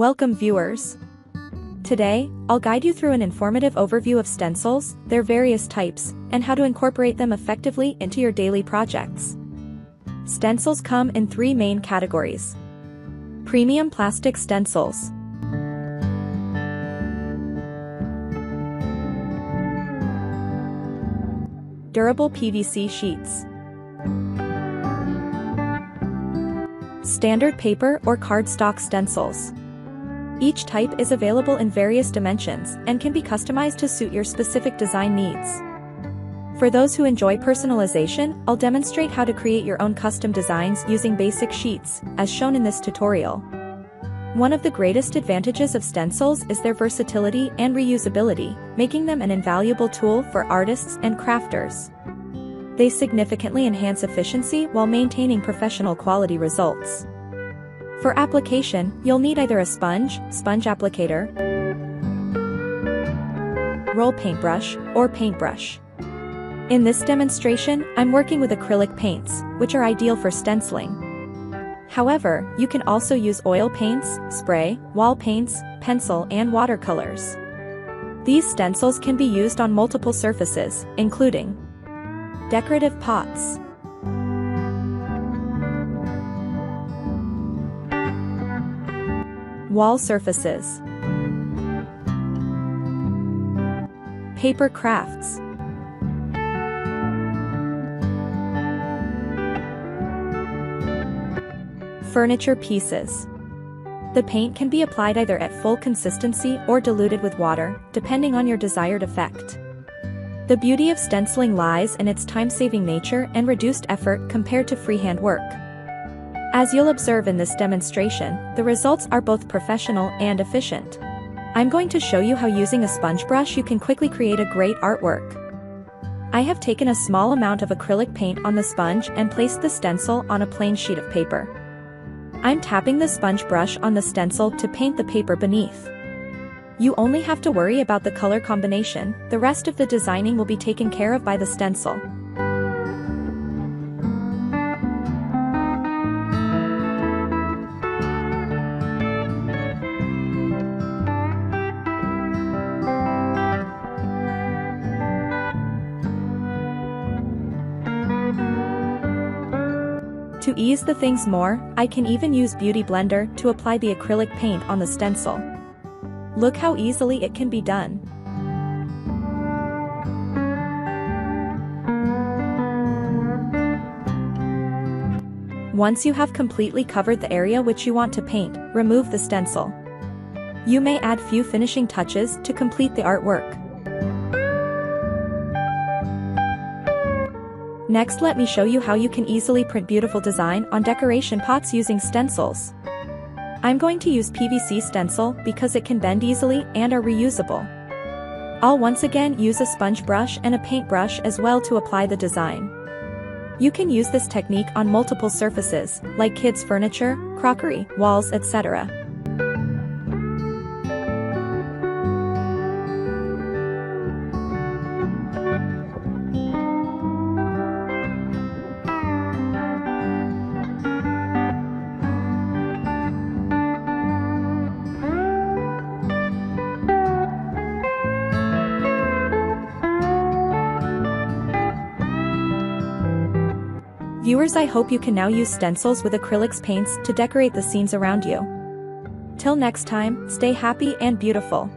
Welcome viewers. Today, I'll guide you through an informative overview of stencils, their various types, and how to incorporate them effectively into your daily projects. Stencils come in three main categories. Premium plastic stencils. Durable PVC sheets. Standard paper or cardstock stencils. Each type is available in various dimensions and can be customized to suit your specific design needs. For those who enjoy personalization, I'll demonstrate how to create your own custom designs using basic sheets, as shown in this tutorial. One of the greatest advantages of stencils is their versatility and reusability, making them an invaluable tool for artists and crafters. They significantly enhance efficiency while maintaining professional quality results. For application, you'll need either a sponge applicator, roll paintbrush, or paintbrush. In this demonstration, I'm working with acrylic paints, which are ideal for stenciling. However, you can also use oil paints, spray, wall paints, pencil, and watercolors. These stencils can be used on multiple surfaces, including decorative pots, wall surfaces, paper crafts, furniture pieces. The paint can be applied either at full consistency or diluted with water, depending on your desired effect. The beauty of stenciling lies in its time-saving nature and reduced effort compared to freehand work. As you'll observe in this demonstration, the results are both professional and efficient. I'm going to show you how using a sponge brush you can quickly create a great artwork. I have taken a small amount of acrylic paint on the sponge and placed the stencil on a plain sheet of paper. I'm tapping the sponge brush on the stencil to paint the paper beneath. You only have to worry about the color combination, the rest of the designing will be taken care of by the stencil. To ease the things more, I can even use Beauty Blender to apply the acrylic paint on the stencil. Look how easily it can be done. Once you have completely covered the area which you want to paint, remove the stencil. You may add few finishing touches to complete the artwork. Next, let me show you how you can easily print beautiful design on decoration pots using stencils. I'm going to use PVC stencil because it can bend easily and are reusable. I'll once again use a sponge brush and a paintbrush as well to apply the design. You can use this technique on multiple surfaces, like kids' furniture, crockery, walls, etc. Viewers, I hope you can now use stencils with acrylics paints to decorate the scenes around you. Till next time, stay happy and beautiful.